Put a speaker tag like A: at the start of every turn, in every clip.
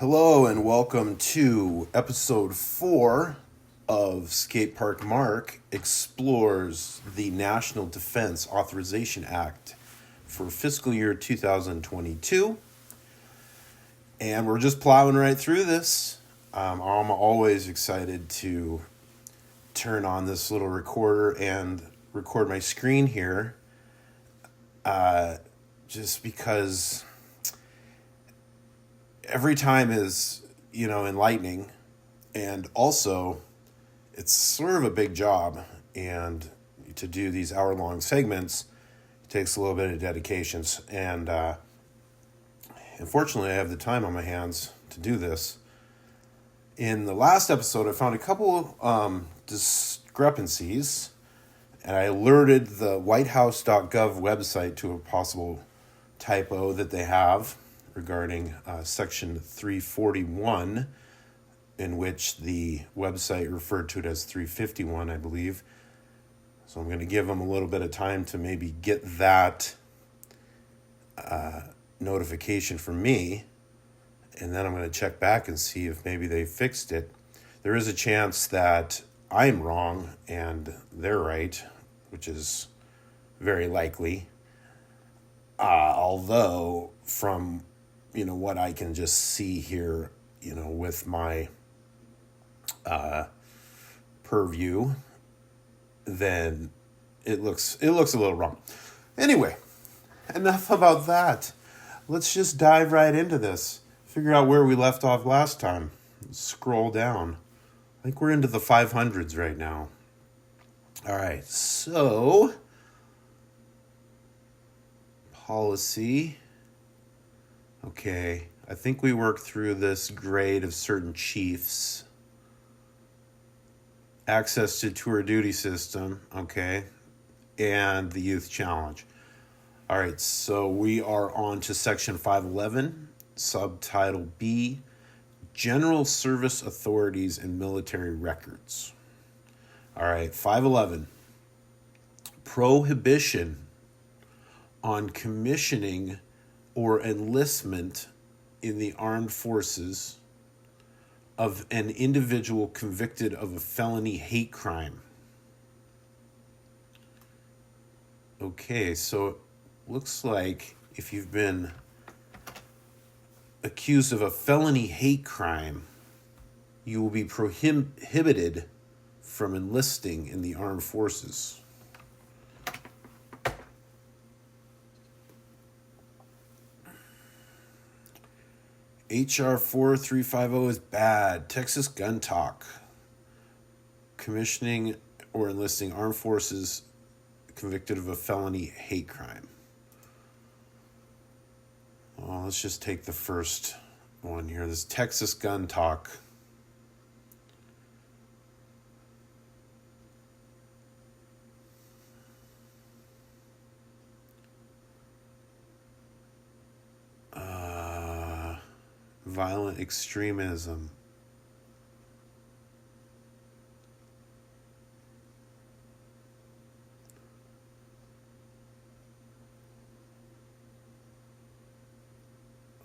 A: Hello and welcome to episode 4 of Skatepark Mark explores the National Defense Authorization Act for fiscal year 2022. And we're just plowing right through this. I'm always excited to turn on this little recorder and record my screen here. Just because every time is, enlightening, and also it's sort of a big job, and to do these hour-long segments takes a little bit of dedication, and unfortunately I have the time on my hands to do this. In the last episode, I found a couple discrepancies, and I alerted the whitehouse.gov website to a possible typo that they have regarding section 341, in which the website referred to it as 351, I believe. So I'm going to give them a little bit of time to maybe get that notification from me, and then I'm going to check back and see if maybe they fixed it. There is a chance that I'm wrong and they're right, which is very likely. Although from what I can just see here, with my purview, then it looks a little wrong. Anyway, enough about that. Let's just dive right into this. Figure out where we left off last time. Scroll down. I think we're into the 500s right now. All right, so policy. Okay, I think we worked through this grade of certain chiefs. Access to tour duty system, okay, and the youth challenge. All right, so we are on to section 511, subtitle B, general service authorities and military records. All right, 511, prohibition on commissioning or enlistment in the armed forces of an individual convicted of a felony hate crime. Okay, so it looks like if you've been accused of a felony hate crime, you will be prohibited from enlisting in the armed forces. HR 4350 is bad. Texas gun talk. Commissioning or enlisting armed forces convicted of a felony hate crime. Well, let's just take the first one here. This Texas gun talk. Violent extremism.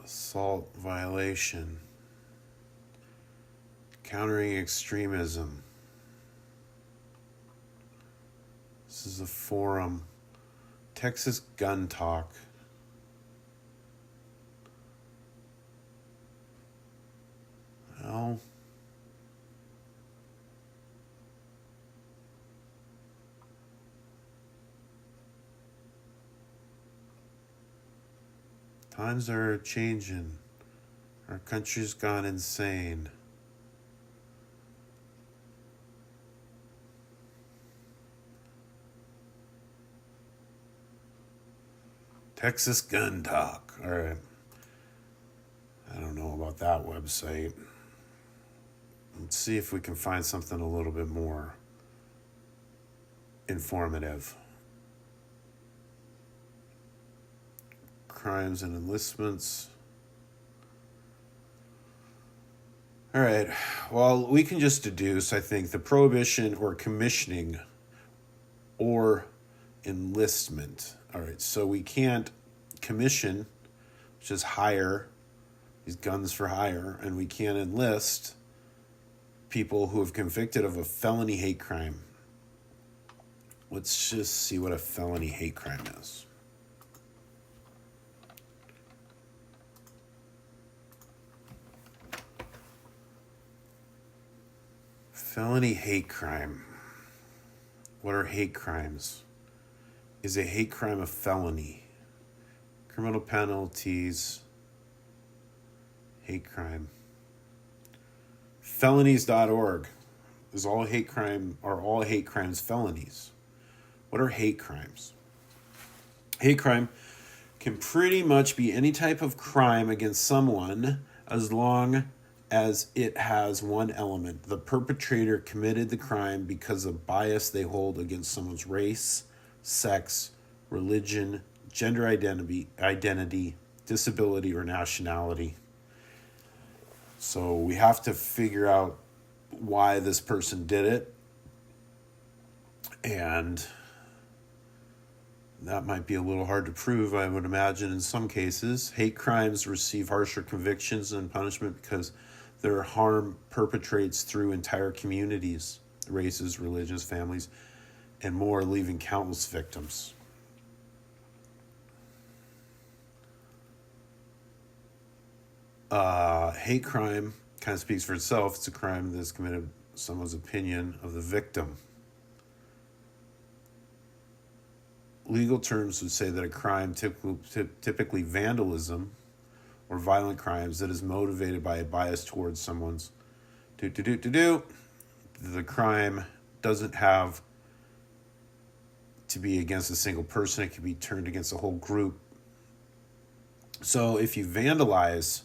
A: Assault violation. Countering extremism. This is a forum. Texas gun talk. Well, times are changing. Our country's gone insane. Texas gun talk. All right. I don't know about that website. Let's see if we can find something a little bit more informative. Crimes and enlistments. All right. Well, we can just deduce, I think, the prohibition or commissioning or enlistment. All right. So we can't commission, which is hire, these guns for hire, and we can't enlist people who have convicted of a felony hate crime. Let's just see what a felony hate crime is. Felony hate crime. What are hate crimes? Is a hate crime a felony? Criminal penalties. Hate crime. Felonies.org. Are all hate crimes felonies? What are hate crimes? Hate crime can pretty much be any type of crime against someone as long as it has one element. The perpetrator committed the crime because of bias they hold against someone's race, sex, religion, gender identity, disability, or nationality. So we have to figure out why this person did it. And that might be a little hard to prove, I would imagine, in some cases. Hate crimes receive harsher convictions and punishment because their harm perpetrates through entire communities, races, religions, families, and more, leaving countless victims. Hate crime kind of speaks for itself. It's a crime that's committed someone's opinion of the victim. Legal terms would say that a crime, typically vandalism or violent crimes, that is motivated by a bias towards someone's the crime doesn't have to be against a single person. It can be turned against a whole group. So if you vandalize,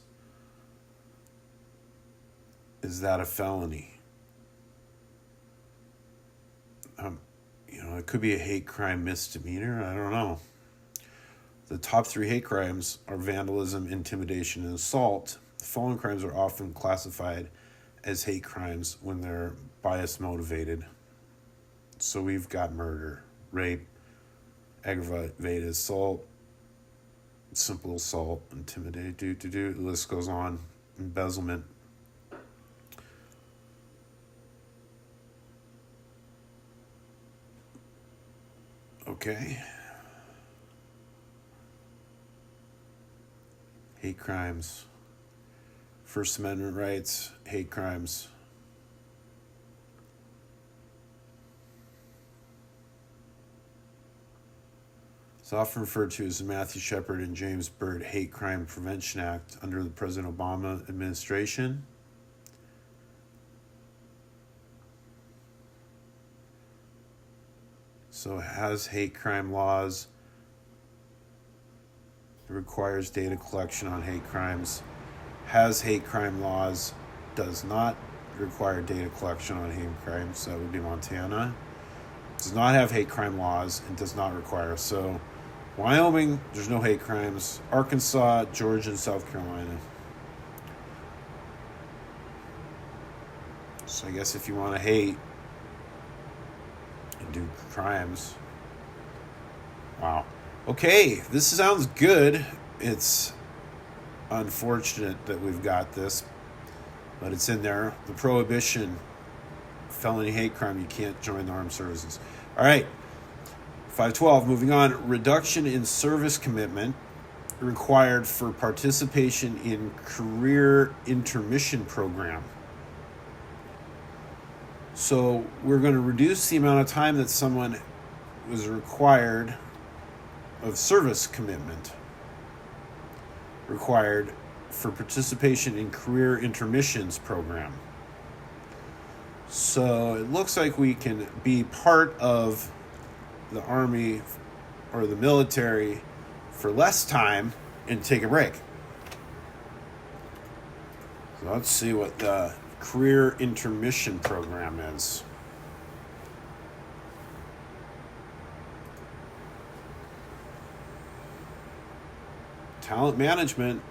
A: is that a felony? It could be a hate crime misdemeanor. I don't know. The top 3 hate crimes are vandalism, intimidation, and assault. The following crimes are often classified as hate crimes when they're bias motivated. So we've got murder, rape, aggravated assault, simple assault, intimidate, the list goes on, embezzlement. Okay. Hate crimes. First Amendment rights, hate crimes. It's often referred to as the Matthew Shepard and James Byrd Hate Crime Prevention Act under the President Obama administration. So it has hate crime laws. It requires data collection on hate crimes. Has hate crime laws. Does not require data collection on hate crimes. That would be Montana. Does not have hate crime laws and does not require. So Wyoming, there's no hate crimes. Arkansas, Georgia, and South Carolina. So I guess if you want to hate and do crimes. Wow. Okay, this sounds good. It's unfortunate that we've got this, but it's in there. The Prohibition, felony hate crime, you can't join the armed services. All right, 512, moving on. Reduction in service commitment required for participation in career intermission program. So we're going to reduce the amount of time that someone was required of service commitment required for participation in career intermissions program. So it looks like we can be part of the Army or the military for less time and take a break. So let's see what the career intermission program is. Talent management.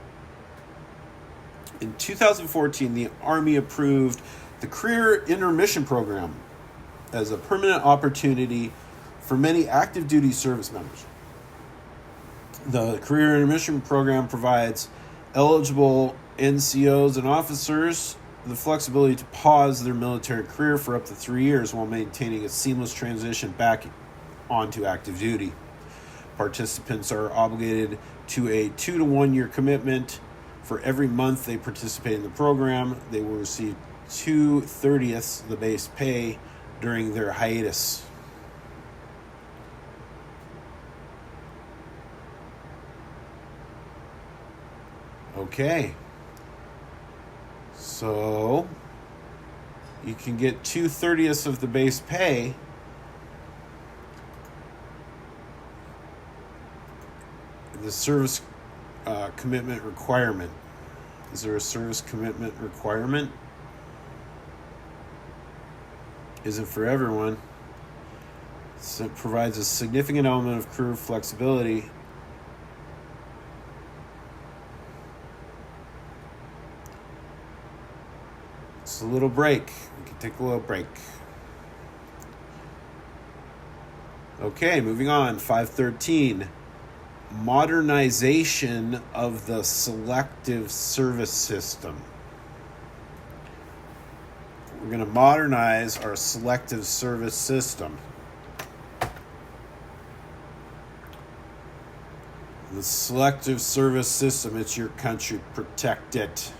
A: In 2014, the Army approved the Career Intermission Program as a permanent opportunity for many active duty service members. The Career Intermission Program provides eligible NCOs and officers the flexibility to pause their military career for up to 3 years while maintaining a seamless transition back onto active duty. Participants are obligated to a 2 to 1 year commitment. For every month they participate in the program, they will receive 2/30ths the base pay during their hiatus. Okay. So you can get 2/30ths of the base pay the service commitment requirement. Is there a service commitment requirement? Isn't for everyone. So it provides a significant element of career flexibility. It's a little break. We can take a little break. Okay, moving on. 513. Modernization of the selective service system. We're going to modernize our selective service system. The selective service system, it's your country, protect it.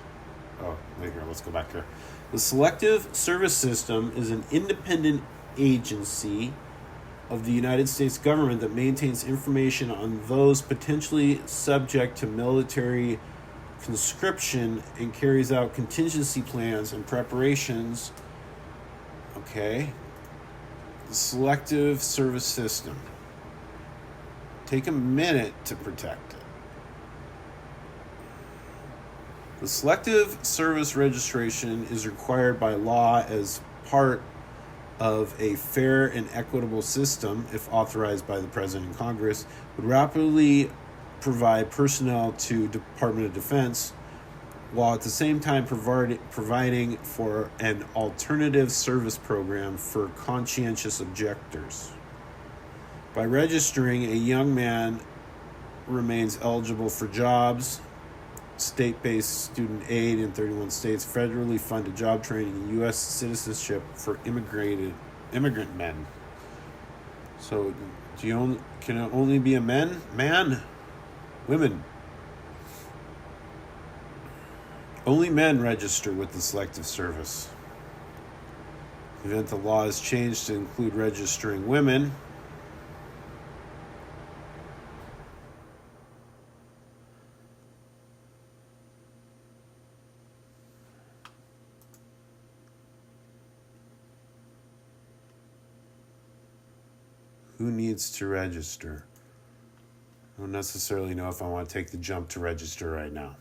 A: Oh, wait here, let's go back here. The selective service system is an independent agency of the United States government that maintains information on those potentially subject to military conscription and carries out contingency plans and preparations. Okay. The selective service system. Take a minute to protect it. The selective service registration is required by law as part of a fair and equitable system, if authorized by the President and Congress, would rapidly provide personnel to Department of Defense, while at the same time providing for an alternative service program for conscientious objectors. By registering, a young man remains eligible for jobs, state-based student aid in 31 states, federally funded job training, and U.S. citizenship for immigrant men. So, can it only be a man? Women. Only men register with the Selective Service. In the event the law is changed to include registering women, who needs to register? I don't necessarily know if I want to take the jump to register right now.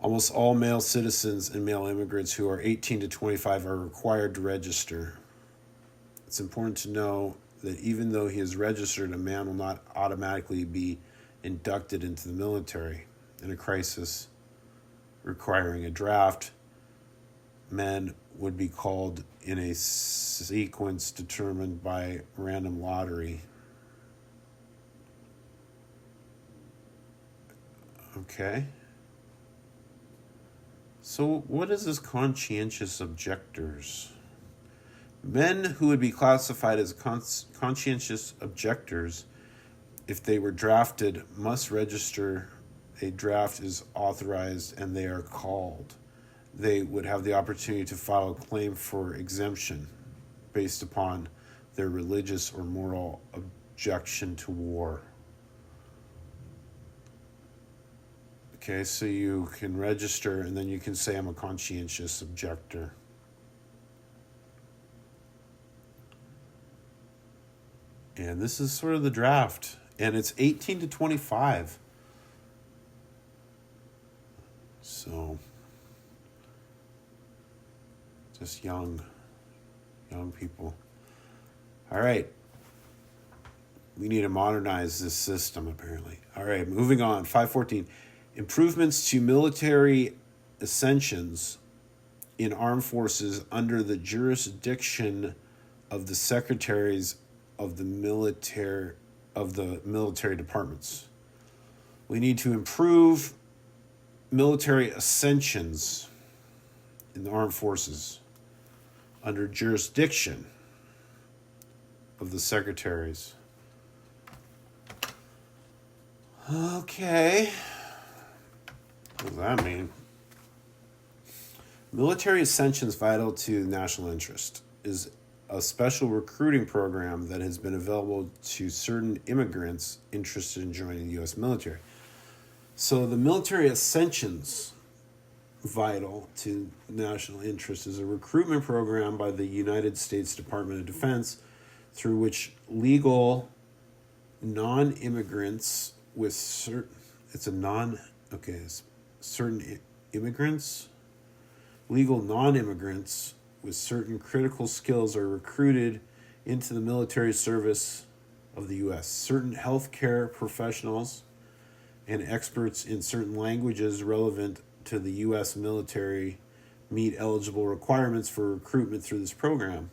A: Almost all male citizens and male immigrants who are 18 to 25 are required to register. It's important to know that even though he is registered, a man will not automatically be inducted into the military. In a crisis requiring a draft, men would be called in a sequence determined by random lottery. Okay. So what is this conscientious objectors? Men who would be classified as conscientious objectors if they were drafted must register. A draft is authorized and they are called. They would have the opportunity to file a claim for exemption based upon their religious or moral objection to war. Okay, so you can register and then you can say I'm a conscientious objector. And this is sort of the draft. And it's 18 to 25. So, just young people. All right. We need to modernize this system, apparently. All right, moving on. 514. Improvements to military ascensions in armed forces under the jurisdiction of the secretaries of the military departments. We need to improve military ascensions in the armed forces under jurisdiction of the secretaries. Okay. What does that mean? Military ascensions vital to national interest is a special recruiting program that has been available to certain immigrants interested in joining the U.S. military. So the military ascensions vital to national interest is a recruitment program by the United States Department of Defense through which legal non-immigrants with certain immigrants, legal non-immigrants with certain critical skills are recruited into the military service of the U.S. Certain healthcare professionals and experts in certain languages relevant to the U.S. military meet eligible requirements for recruitment through this program.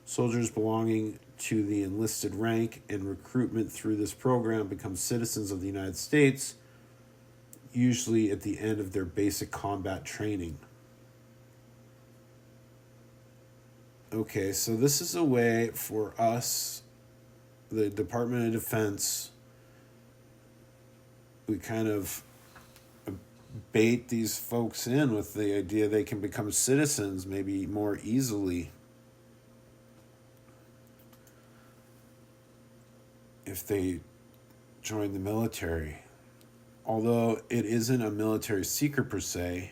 A: Soldiers belonging to the enlisted rank and recruitment through this program become citizens of the United States, usually at the end of their basic combat training. Okay, so this is a way for us, the Department of Defense, we kind of bait these folks in with the idea they can become citizens maybe more easily if they join the military. Although it isn't a military secret per se,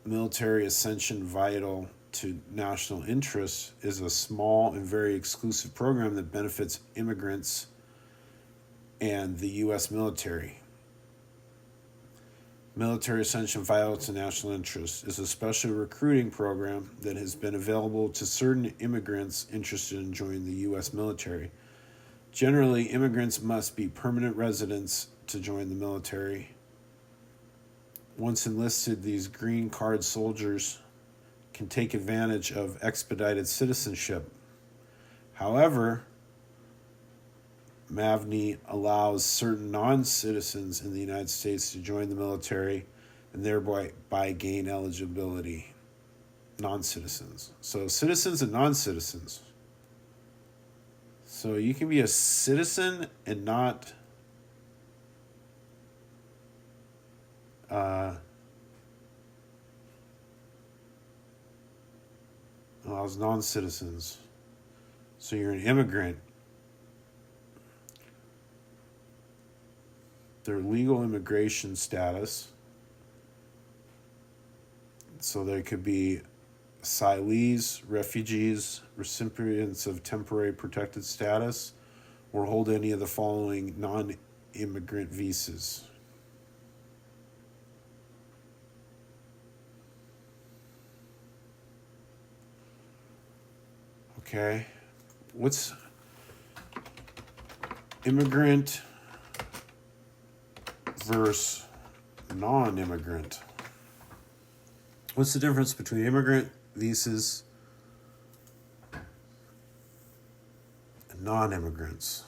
A: military ascension vital to national interests is a small and very exclusive program that benefits immigrants and the U.S. military. Military ascension vital to national interests is a special recruiting program that has been available to certain immigrants interested in joining the U.S. military. Generally, immigrants must be permanent residents to join the military. Once enlisted, these green card soldiers can take advantage of expedited citizenship. However, MAVNI allows certain non-citizens in the United States to join the military and thereby gain eligibility. Non-citizens. So citizens and non-citizens. So you can be a citizen and not as non-citizens. So you're an immigrant. Their legal immigration status. So they could be asylees, refugees, recipients of temporary protected status, or hold any of the following non-immigrant visas. Okay, what's immigrant versus non-immigrant? What's the difference between immigrant visas and non-immigrants?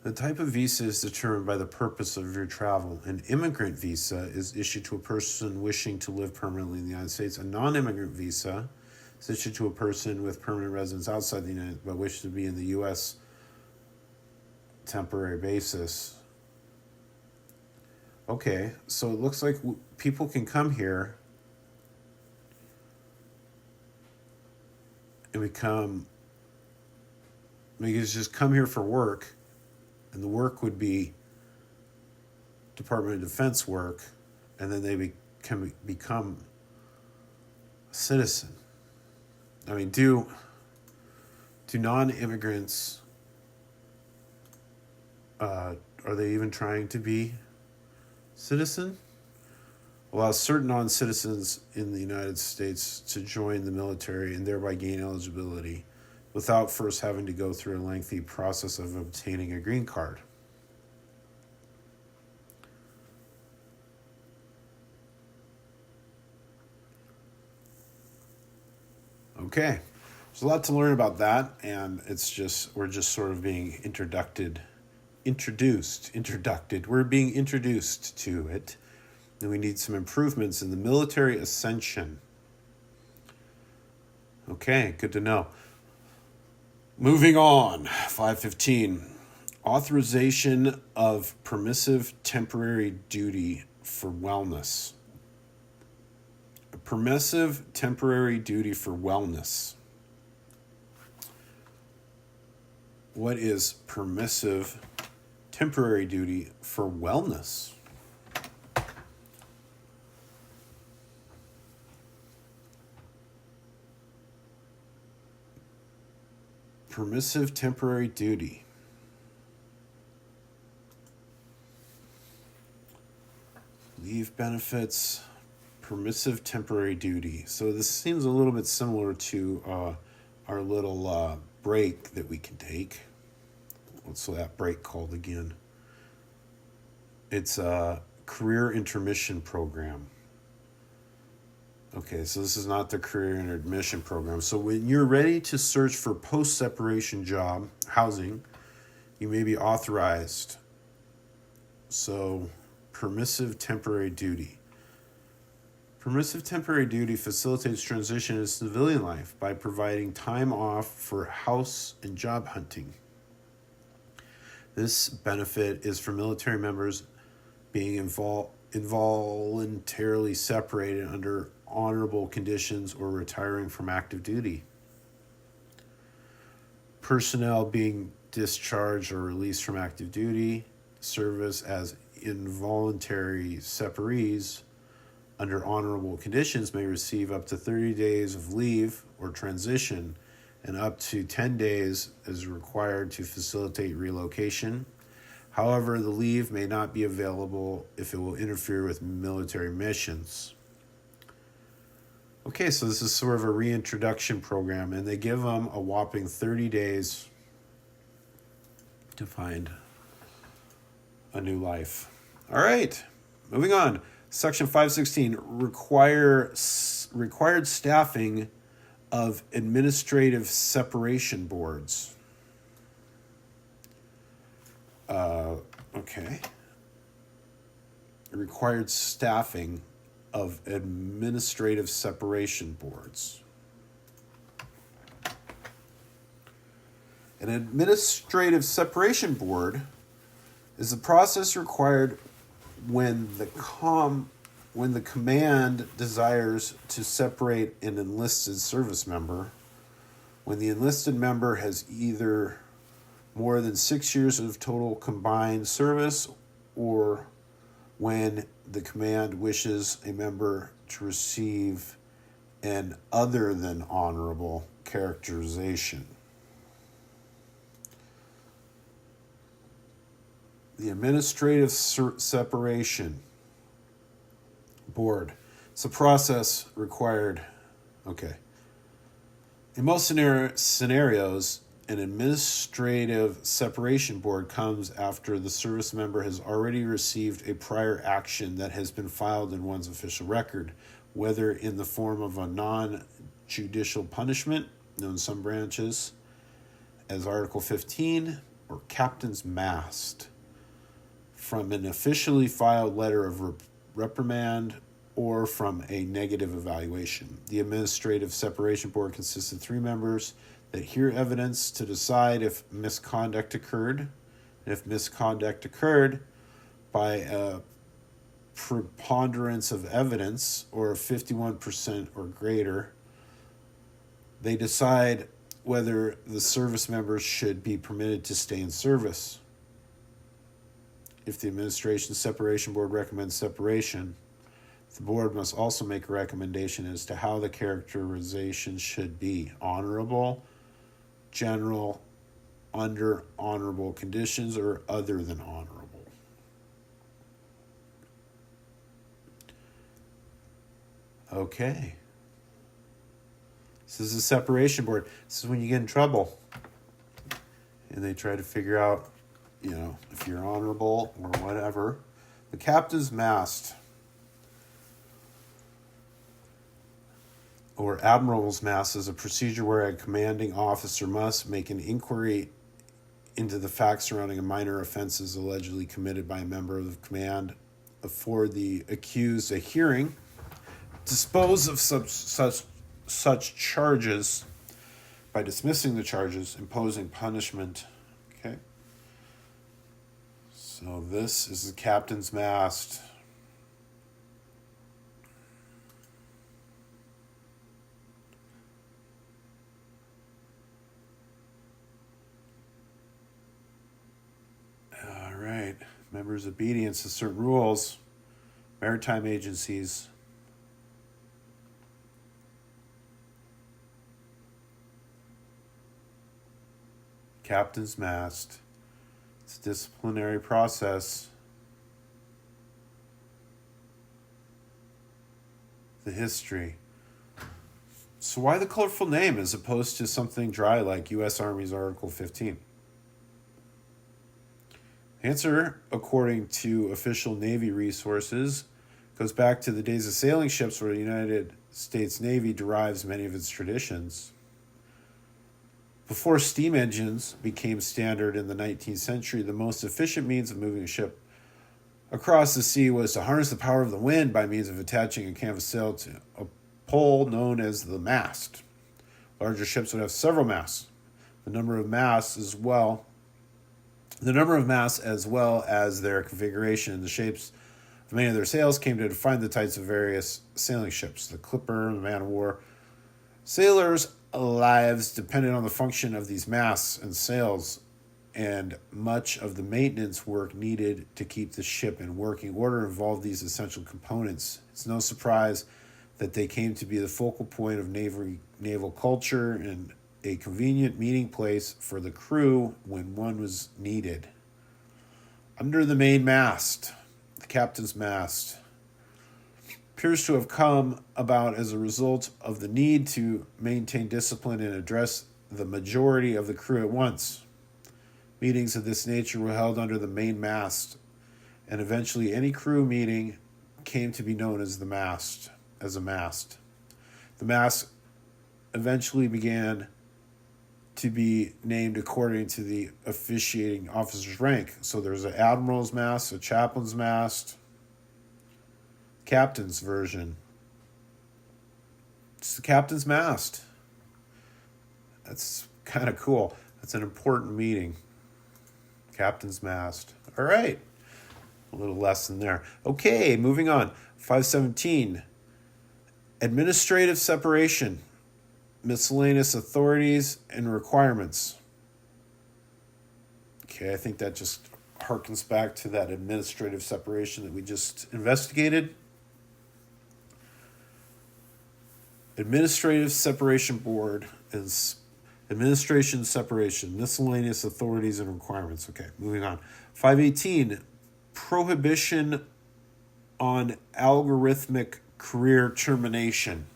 A: The type of visa is determined by the purpose of your travel. An immigrant visa is issued to a person wishing to live permanently in the United States. A non-immigrant visa is issued to a person with permanent residence outside the United States but wishes to be in the U.S. temporary basis. Okay, so it looks like people can come here and they can just come here for work, and the work would be Department of Defense work, and then they can become a citizen. I mean, do non-immigrants, are they even trying to be citizen? Allows certain non-citizens in the United States to join the military and thereby gain eligibility without first having to go through a lengthy process of obtaining a green card. Okay, There's a lot to learn about that, and we're just sort of being introduced. We're being introduced to it, and we need some improvements in the military ascension. Okay, good to know. Moving on, 515. Authorization of permissive temporary duty for wellness. A permissive temporary duty for wellness. What is permissive temporary duty for wellness? Permissive temporary duty. Leave benefits, permissive temporary duty. So this seems a little bit similar to our little break that we can take. What's that break called again? It's a career intermission program. Okay, so this is not the career intermission program. So when you're ready to search for post-separation job housing, you may be authorized. So permissive temporary duty. Permissive temporary duty facilitates transition into civilian life by providing time off for house and job hunting. This benefit is for military members being involuntarily separated under honorable conditions or retiring from active duty. Personnel being discharged or released from active duty service as involuntary separees under honorable conditions may receive up to 30 days of leave or transition, and up to 10 days is required to facilitate relocation. However, the leave may not be available if it will interfere with military missions. Okay, so this is sort of a reintroduction program, and they give them a whopping 30 days to find a new life. All right, moving on. Section 516, required staffing of administrative separation boards. Okay. Required staffing of administrative separation boards. An administrative separation board is a process required when the command desires to separate an enlisted service member, when the enlisted member has either more than 6 years of total combined service, or when the command wishes a member to receive an other than honorable characterization. The administrative separation board. It's a process required. Okay. In most scenarios, an administrative separation board comes after the service member has already received a prior action that has been filed in one's official record, whether in the form of a non-judicial punishment, known in some branches as Article 15, or captain's mast, from an officially filed letter of reprimand, or from a negative evaluation. The administrative separation board consists of 3 members that hear evidence to decide if misconduct occurred. And if misconduct occurred by a preponderance of evidence, or 51% or greater, they decide whether the service members should be permitted to stay in service. If the administration separation board recommends separation, the board must also make a recommendation as to how the characterization should be: honorable, general, under honorable conditions, or other than honorable. Okay. This is a separation board. This is when you get in trouble. And they try to figure out, if you're honorable or whatever. The captain's mast. or admiral's mass is a procedure where a commanding officer must make an inquiry into the facts surrounding a minor offenses allegedly committed by a member of the command, afford the accused a hearing, dispose of such charges by dismissing the charges, imposing punishment. Okay. So this is the captain's mast. All right. Members' obedience to certain rules, maritime agencies. Captain's mast. It's a disciplinary process. The history. So why the colorful name as opposed to something dry like U.S. Army's Article 15? Answer, according to official Navy resources, goes back to the days of sailing ships where the United States Navy derives many of its traditions. Before steam engines became standard in the 19th century, the most efficient means of moving a ship across the sea was to harness the power of the wind by means of attaching a canvas sail to a pole known as the mast. Larger ships would have several masts. The number of masts as well as their configuration and the shapes of many of their sails came to define the types of various sailing ships. The clipper, the man-of-war. Sailors' lives depended on the function of these masts and sails, and much of the maintenance work needed to keep the ship in working order involved these essential components. It's no surprise that they came to be the focal point of naval culture and a convenient meeting place for the crew when one was needed. Under the main mast, the captain's mast, appears to have come about as a result of the need to maintain discipline and address the majority of the crew at once. Meetings of this nature were held under the main mast, and eventually any crew meeting came to be known as a mast. The mast eventually began to be named according to the officiating officer's rank. So there's an admiral's mast, a chaplain's mast, captain's version. It's the captain's mast. That's kind of cool. That's an important meeting. Captain's mast. All right. A little lesson there. Okay, moving on. 517. Administrative separation. Miscellaneous authorities and requirements. Okay, I think that just harkens back to that administrative separation that we just investigated. Administrative Separation Board is administration separation, miscellaneous authorities and requirements. Okay, moving on. 518, prohibition on algorithmic career termination.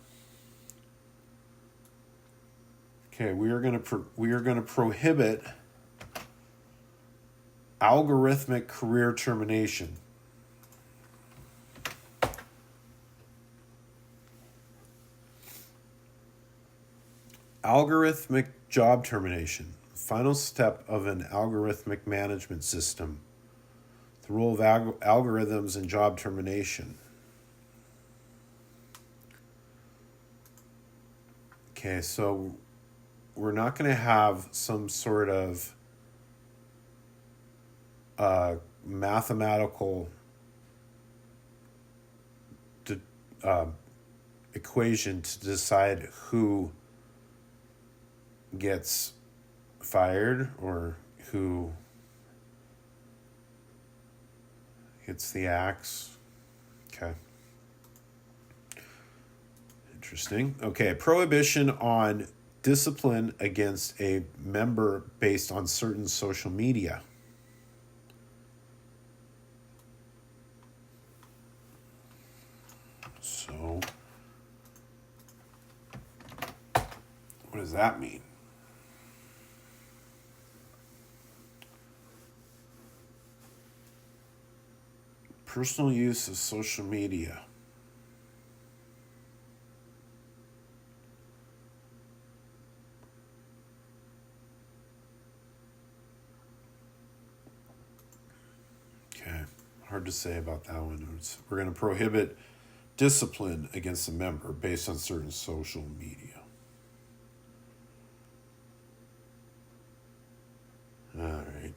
A: Okay, we are going to prohibit algorithmic career termination. Algorithmic job termination, final step of an algorithmic management system. The role of algorithms in job termination. Okay, so we're not going to have some sort of mathematical equation to decide who gets fired or who gets the axe. Okay. Interesting. Okay, prohibition on discipline against a member based on certain social media. So, what does that mean? Personal use of social media. hard to say about that one. We're going to prohibit discipline against a member based on certain social media. All right.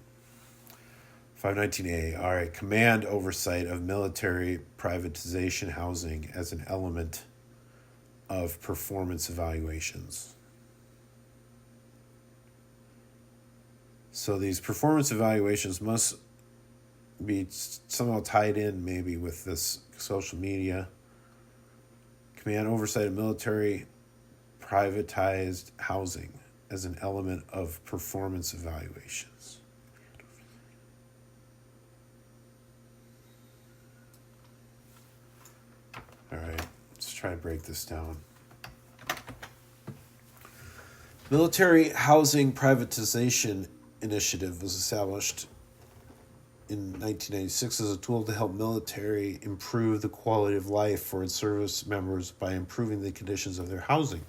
A: 519A. All right. Command oversight of military privatization housing as an element of performance evaluations. So these performance evaluations must be somehow tied in maybe with this social media. Command oversight of military privatized housing as an element of performance evaluations. All right, let's try to break this down. Military Housing Privatization Initiative was established in 1996 as a tool to help military improve the quality of life for its service members by improving the conditions of their housing.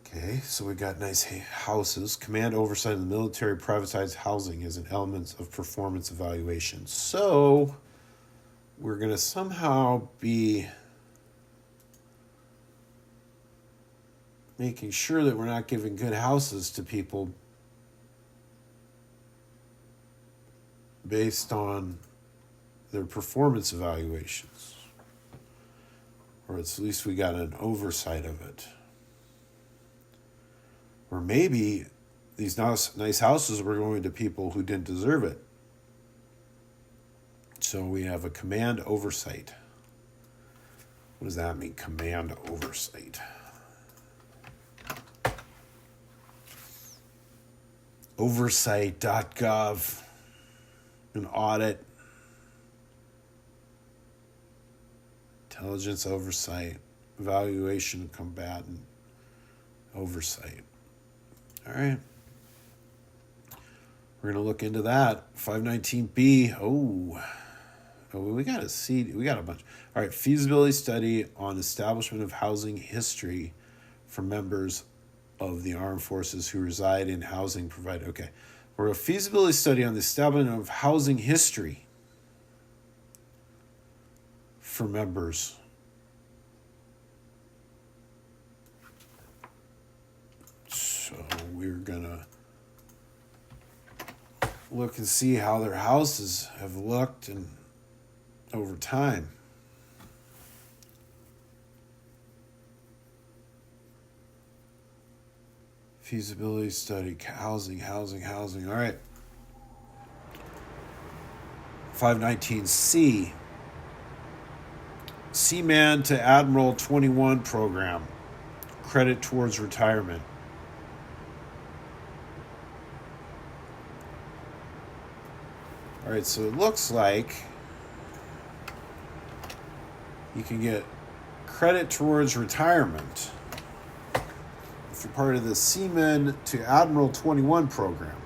A: Okay, so we got nice houses. Command oversight of the military privatized housing is an element of performance evaluation. So we're going to somehow be making sure that we're not giving good houses to people based on their performance evaluations. Or at least we got an oversight of it. Or maybe these nice houses were going to people who didn't deserve it. So we have a command oversight. What does that mean, command oversight? Oversight.gov, an audit, intelligence oversight, evaluation combatant oversight. All right. We're going to look into that. 519B. We got a bunch. All right. Feasibility study on establishment of housing history for members of the armed forces who reside in housing provided. Okay. We're a feasibility study on the establishment of housing history for members. So we're going to look and see how their houses have looked and over time. Feasibility study, housing. All right. 519C. Seaman to Admiral 21 program. Credit towards retirement. All right, so it looks like you can get credit towards retirement if you're part of the Seaman to Admiral 21 program.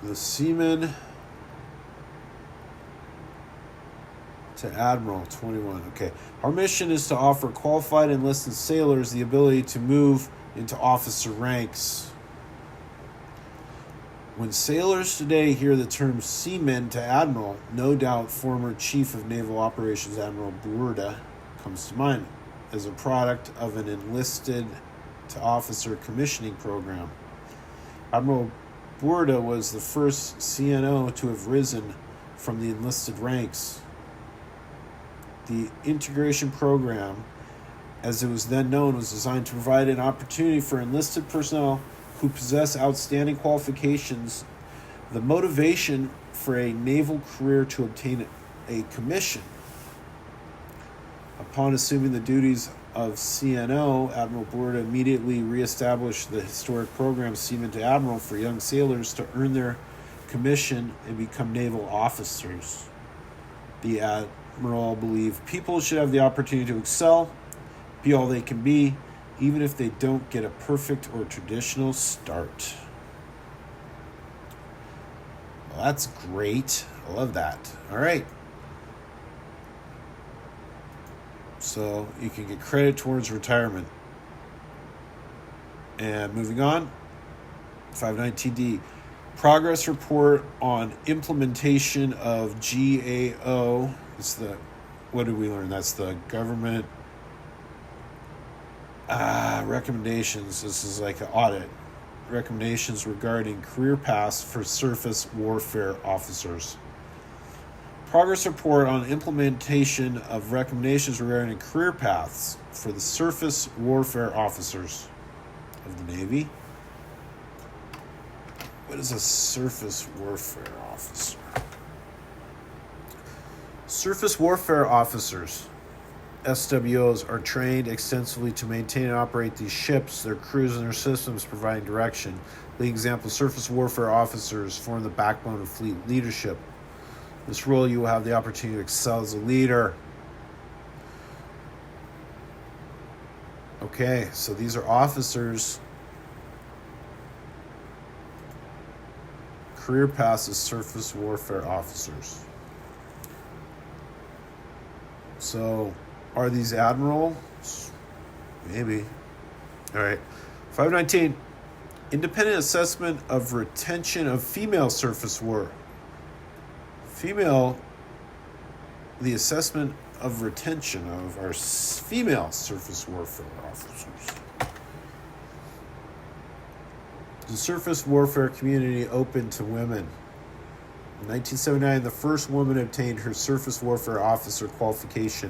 A: The Seaman to Admiral 21. Okay. Our mission is to offer qualified enlisted sailors the ability to move into officer ranks. When sailors today hear the term Seaman to Admiral, no doubt former Chief of Naval Operations Admiral Burda comes to mind as a product of an enlisted to officer commissioning program. Admiral Burda was the first CNO to have risen from the enlisted ranks. The integration program, as it was then known, was designed to provide an opportunity for enlisted personnel who possess outstanding qualifications, the motivation for a naval career to obtain a commission. Upon assuming the duties of CNO, Admiral Burda immediately reestablished the historic program Seaman to Admiral for young sailors to earn their commission and become naval officers. The Admiral believed people should have the opportunity to excel, be all they can be, even if they don't get a perfect or traditional start. Well, that's great. I love that. All right. So you can get credit towards retirement. And moving on, 519D. Progress report on implementation of GAO. What did we learn? That's the government recommendations. This is like an audit. Recommendations regarding career paths for surface warfare officers. Progress report on implementation of recommendations regarding career paths for the surface warfare officers of the Navy. What is a surface warfare officer? Surface warfare officers, SWOs, are trained extensively to maintain and operate these ships, their crews, and their systems, providing direction. Lead example, surface warfare officers form the backbone of fleet leadership. In this role, you will have the opportunity to excel as a leader. Okay, so these are officers. Career paths as surface warfare officers. So, are these admirals? Maybe. All right. 519. Independent assessment of retention of female surface war. The assessment of retention of our female surface warfare officers. The surface warfare community open to women. In 1979, the first woman obtained her surface warfare officer qualification.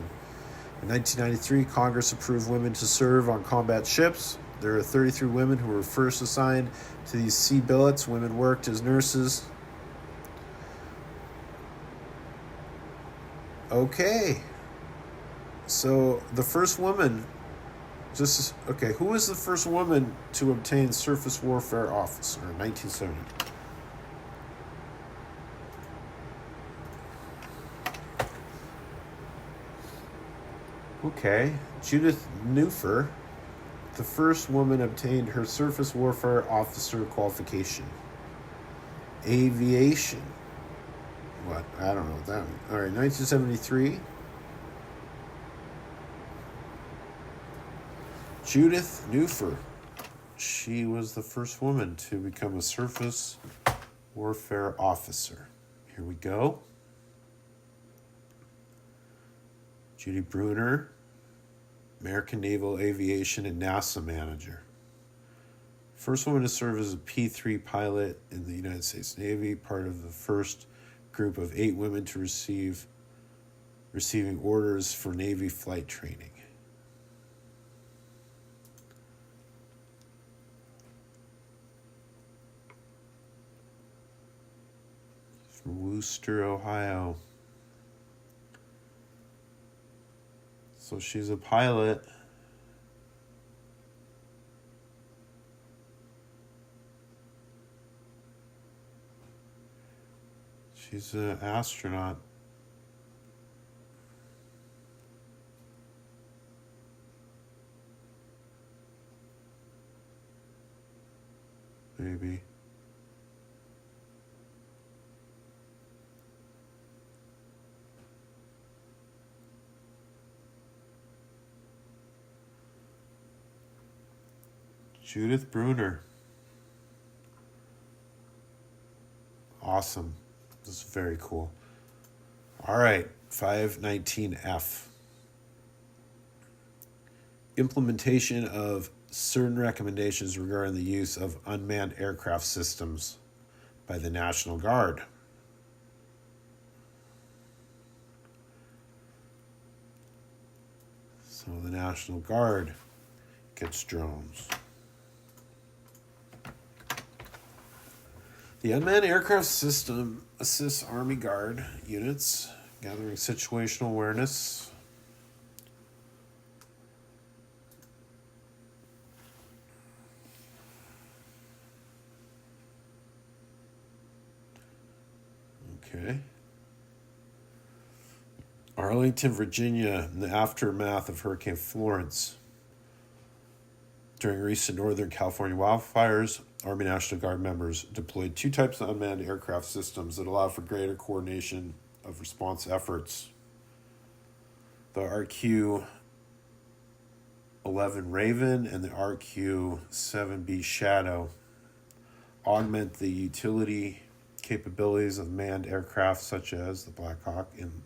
A: In 1993, Congress approved women to serve on combat ships. There are 33 women who were first assigned to these sea billets. Women worked as nurses. Okay. So the first woman, who was the first woman to obtain surface warfare officer in 1970? Okay, Judith Neufer, the first woman obtained her surface warfare officer qualification. Aviation. What? I don't know what that means. All right, 1973. Judith Neufer. She was the first woman to become a surface warfare officer. Here we go. Judy Bruner, American Naval Aviation and NASA manager. First woman to serve as a P-3 pilot in the United States Navy, part of the first group of 8 women to receiving orders for Navy flight training. From Wooster, Ohio. So she's a pilot. She's an astronaut. Maybe. Judith Bruner. Awesome. This is very cool. All right, 519F. Implementation of certain recommendations regarding the use of unmanned aircraft systems by the National Guard. So the National Guard gets drones. The unmanned aircraft system assists Army Guard units gathering situational awareness. Okay. Arlington, Virginia, in the aftermath of Hurricane Florence. During recent Northern California wildfires, Army National Guard members deployed 2 types of unmanned aircraft systems that allow for greater coordination of response efforts. The 11 Raven and the RQ-7B Shadow augment the utility capabilities of manned aircraft such as the Black Hawk and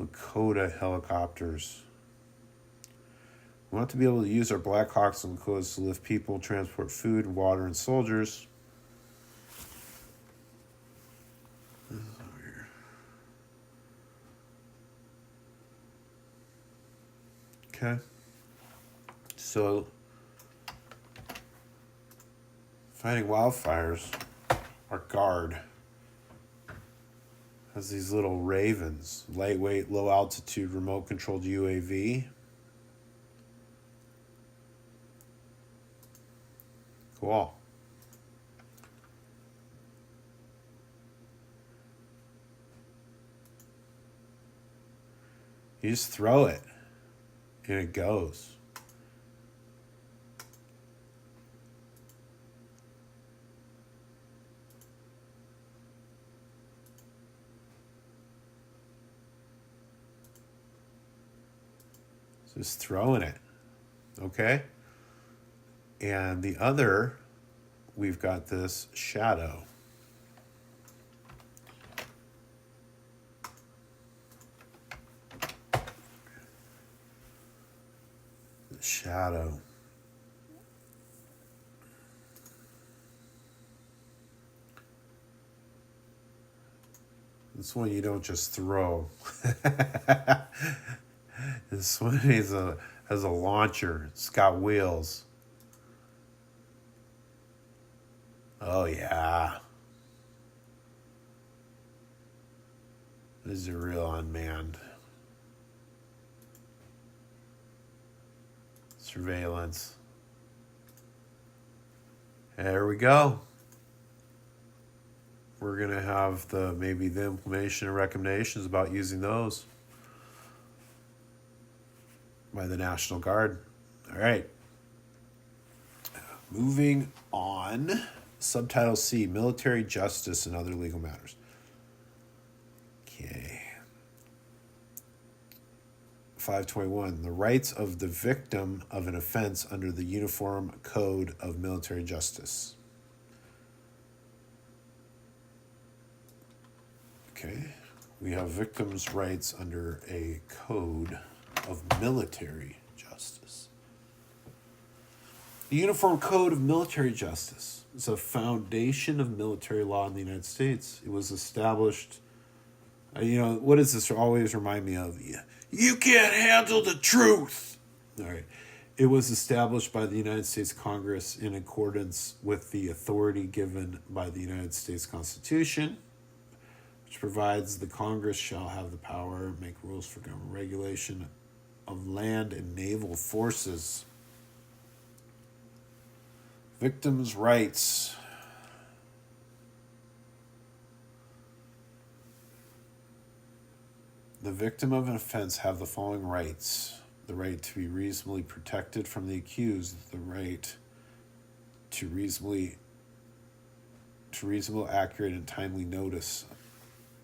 A: Lakota helicopters. We want to be able to use our Black Hawks and Lakotas to lift people, transport food, water, and soldiers. This is over here. Okay. So, fighting wildfires, our guard has these little Ravens, lightweight, low-altitude, remote-controlled UAV. Cool. You just throw it, and it goes. Just throwing it, okay? And the other, we've got this Shadow. The Shadow. This one you don't just throw. This one has a launcher. It's got wheels. Oh, yeah. This is a real unmanned. Surveillance. There we go. We're going to have maybe the implementation and recommendations about using those by the National Guard. All right. Moving on. Subtitle C, Military Justice and Other Legal Matters. Okay. 521, the rights of the victim of an offense under the Uniform Code of Military Justice. Okay. We have victims' rights under a code of military justice. The Uniform Code of Military Justice is a foundation of military law in the United States. It was established, what does this always remind me of? You can't handle the truth. All right. It was established by the United States Congress in accordance with the authority given by the United States Constitution, which provides the Congress shall have the power to make rules for government regulation of land and naval forces. Victims' rights. The victim of an offense have the following rights: the right to be reasonably protected from the accused, the right to reasonable, accurate, and timely notice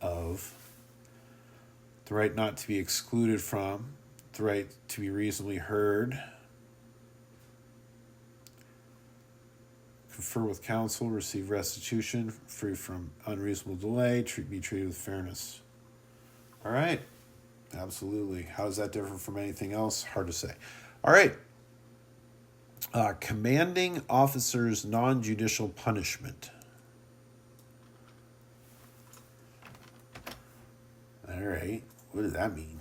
A: of, the right not to be excluded from, the right to be reasonably heard, confer with counsel, receive restitution, free from unreasonable delay, be treated with fairness. All right. Absolutely. How does that differ from anything else? Hard to say. All right. Commanding officers' non-judicial punishment. All right. What does that mean?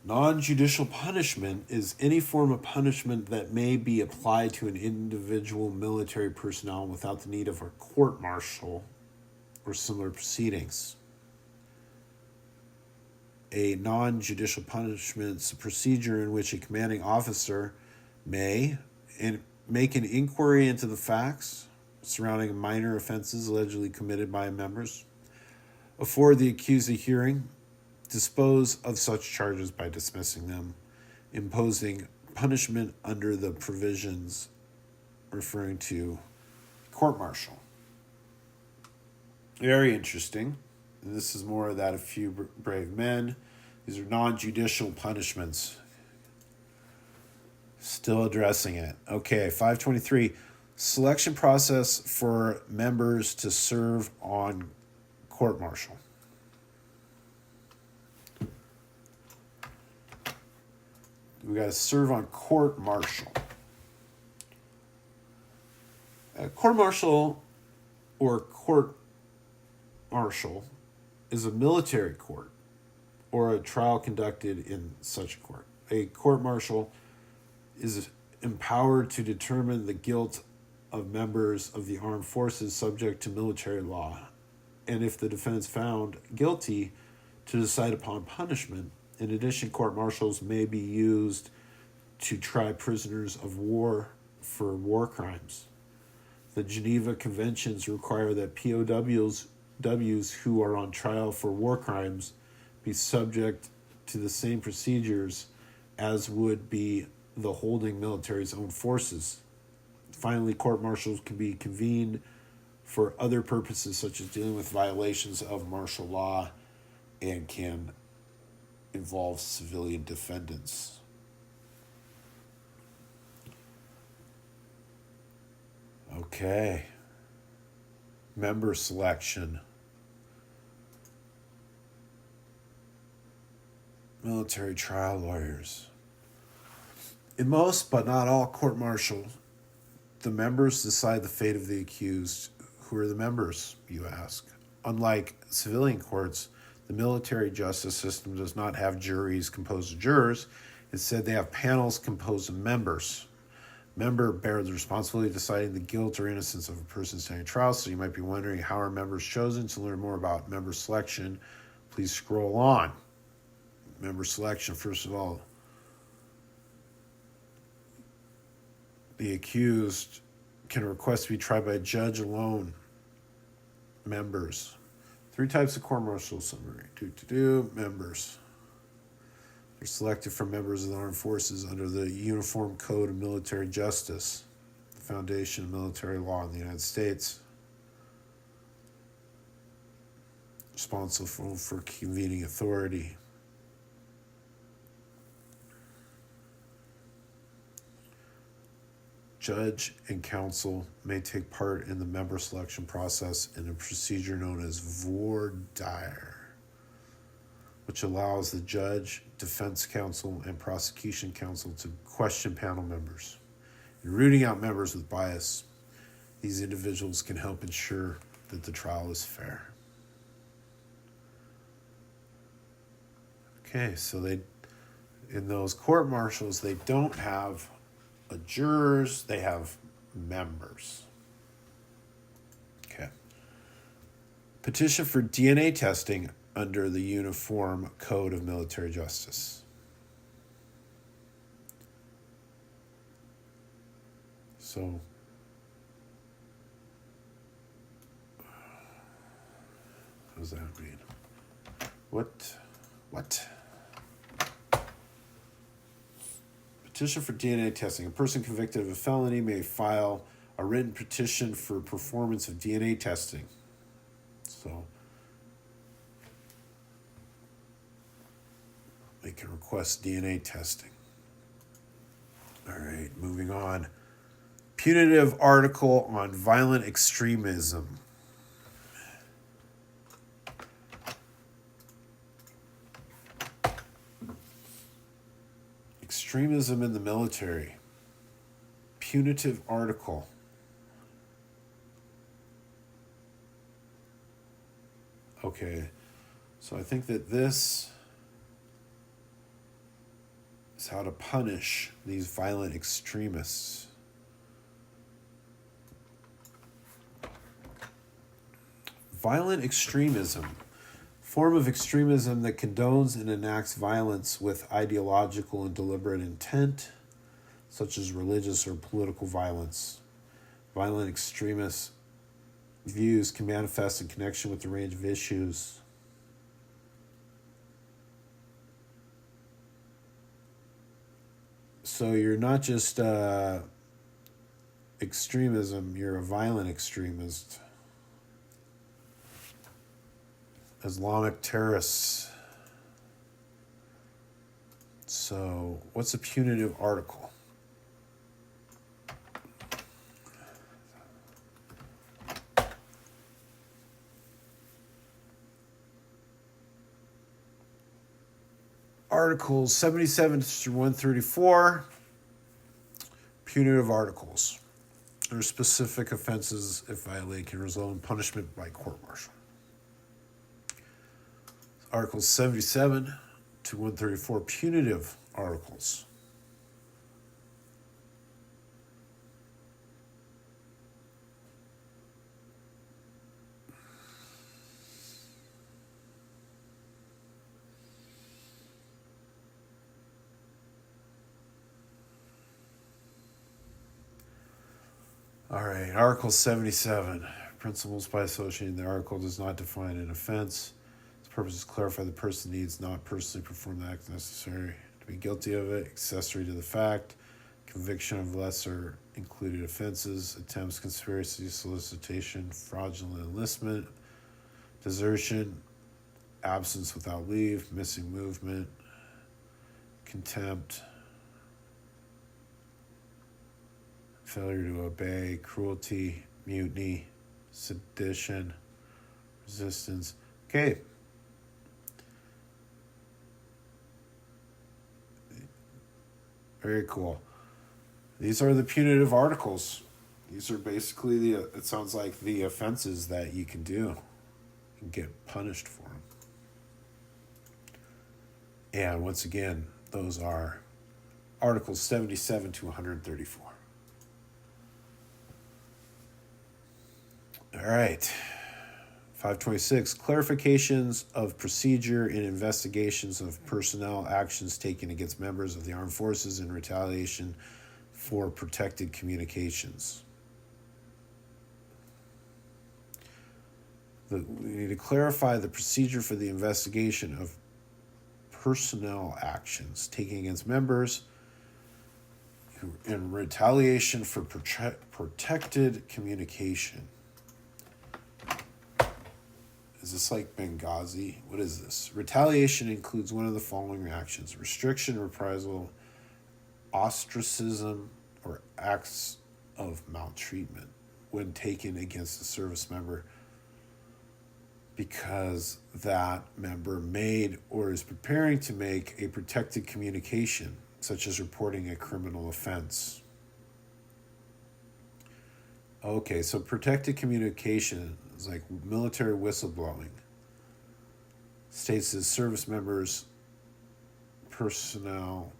A: Non-judicial punishment is any form of punishment that may be applied to an individual military personnel without the need of a court-martial or similar proceedings. A non-judicial punishment is a procedure in which a commanding officer may make an inquiry into the facts surrounding minor offenses allegedly committed by members, afford the accused a hearing, dispose of such charges by dismissing them, imposing punishment under the provisions referring to court-martial. Very interesting. This is more of that a few brave men These are non-judicial punishments. Still addressing it. Okay, 523. Selection process for members to serve on court-martial. We got to serve on court-martial. Court-martial or court-martial is a military court or a trial conducted in such a court. A court-martial is empowered to determine the guilt of members of the armed forces subject to military law, and if the defendant is found guilty, to decide upon punishment. In addition, court-martials may be used to try prisoners of war for war crimes. The Geneva Conventions require that POWs who are on trial for war crimes be subject to the same procedures as would be the holding military's own forces. Finally, court-martials can be convened for other purposes, such as dealing with violations of martial law, and can involve civilian defendants. Okay. Member selection. Military trial lawyers. In most, but not all, court-martials, the members decide the fate of the accused. Who are the members, you ask? Unlike civilian courts, the military justice system does not have juries composed of jurors. Instead, they have panels composed of members. Member bear the responsibility of deciding the guilt or innocence of a person standing trial. So you might be wondering, how are members chosen? To learn more about member selection, please scroll on. Member selection, first of all, the accused can request to be tried by a judge alone. Members. 3 types of court-martial summary. Members. They're selected from members of the armed forces under the Uniform Code of Military Justice, the foundation of military law in the United States. Responsible for convening authority. Judge and counsel may take part in the member selection process in a procedure known as voir dire, which allows the judge, defense counsel, and prosecution counsel to question panel members. In rooting out members with bias, these individuals can help ensure that the trial is fair. Okay, so in those court-martials, they don't have jurors, they have members. Okay. Petition for DNA testing under the Uniform Code of Military Justice. So, how does that read? What? Petition for DNA testing. A person convicted of a felony may file a written petition for performance of DNA testing. So they can request DNA testing. All right, moving on. Punitive article on violent extremism. Extremism in the military. Punitive article. Okay, so I think that this is how to punish these violent extremists. Violent extremism. Form of extremism that condones and enacts violence with ideological and deliberate intent, such as religious or political violence. Violent extremist views can manifest in connection with the range of issues. So you're not just extremism, you're a violent extremist. Islamic terrorists. So, what's a punitive article? Articles 77 through 134, punitive articles. Or specific offenses, if violated, can result in punishment by court-martial. Articles 77 to 134, punitive articles. All right, Article 77. Principles by associating the article does not define an offense. Its purpose is to clarify the person needs not personally perform the act necessary to be guilty of it, accessory to the fact, conviction of lesser included offenses, attempts, conspiracy, solicitation, fraudulent enlistment, desertion, absence without leave, missing movement, contempt, failure to obey, cruelty, mutiny, sedition, resistance. Okay. Very cool. These are the punitive articles. These are basically it sounds like the offenses that you can do and get punished for them. And once again, those are Articles 77 to 134. All right. 526, clarifications of procedure in investigations of personnel actions taken against members of the armed forces in retaliation for protected communications. We need to clarify the procedure for the investigation of personnel actions taken against members in retaliation for protected communication. Is this like Benghazi? What is this? Retaliation includes one of the following actions: restriction, reprisal, ostracism, or acts of maltreatment when taken against a service member because that member made or is preparing to make a protected communication, such as reporting a criminal offense. Okay, so protected communication is like military whistleblowing. States that service members, personnel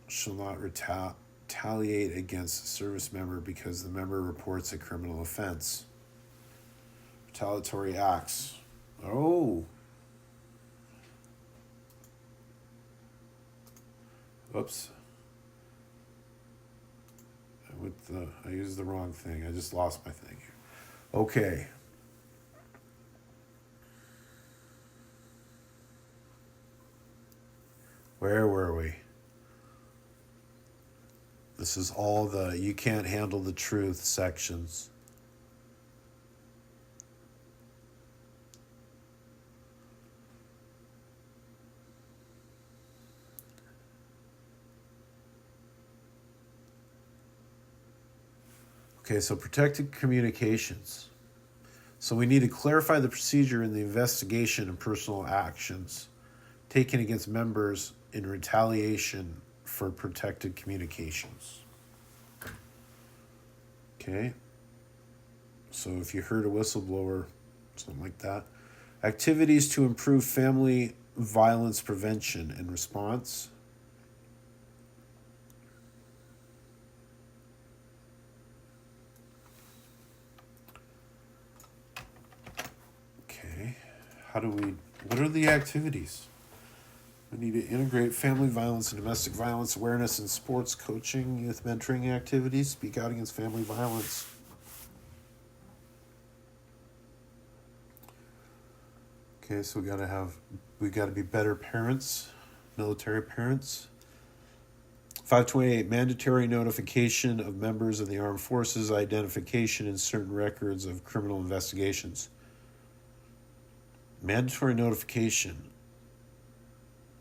A: shall not retaliate against a service member because the member reports a criminal offense. Retaliatory acts. Oh. Oops. I used the wrong thing. I just lost my thing here. Okay. Where were we? This is all the you can't handle the truth sections. Okay, so protected communications. So we need to clarify the procedure in the investigation of personal actions taken against members in retaliation for protected communications. Okay. So if you heard a whistleblower, something like that. Activities to improve family violence prevention and response. Okay. What are the activities? We need to integrate family violence and domestic violence awareness in sports coaching, youth mentoring activities, speak out against family violence. Okay, so we got to be better parents, military parents. 528, mandatory notification of members of the armed forces, identification in certain records of criminal investigations. Mandatory notification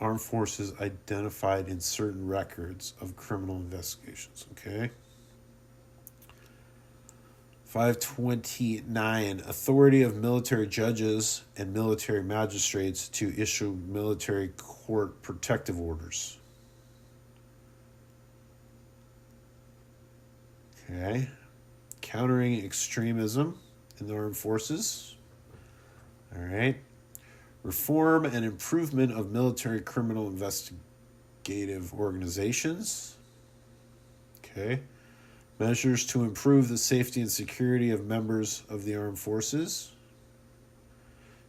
A: armed forces identified in certain records of criminal investigations. Okay. 529, authority of military judges and military magistrates to issue military court protective orders. Okay. Countering extremism in the armed forces. All right. Reform and improvement of military criminal investigative organizations. Okay. Measures to improve the safety and security of members of the armed forces.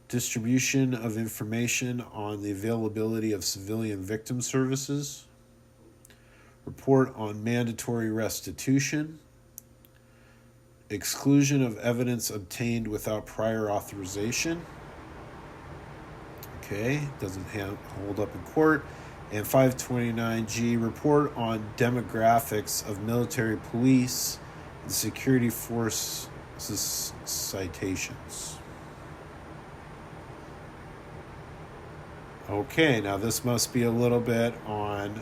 A: Distribution of information on the availability of civilian victim services. Report on mandatory restitution. Exclusion of evidence obtained without prior authorization. Okay, doesn't hold up in court. And 529G, report on demographics of military police and security forces citations. Okay, now this must be a little bit on,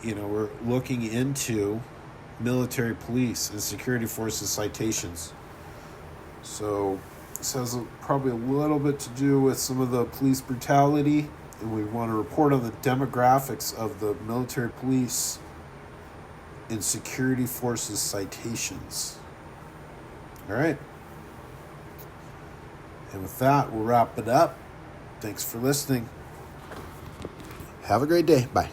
A: we're looking into military police and security forces citations. So this has probably a little bit to do with some of the police brutality. And we want to report on the demographics of the military police and security forces citations. All right. And with that, we'll wrap it up. Thanks for listening. Have a great day. Bye.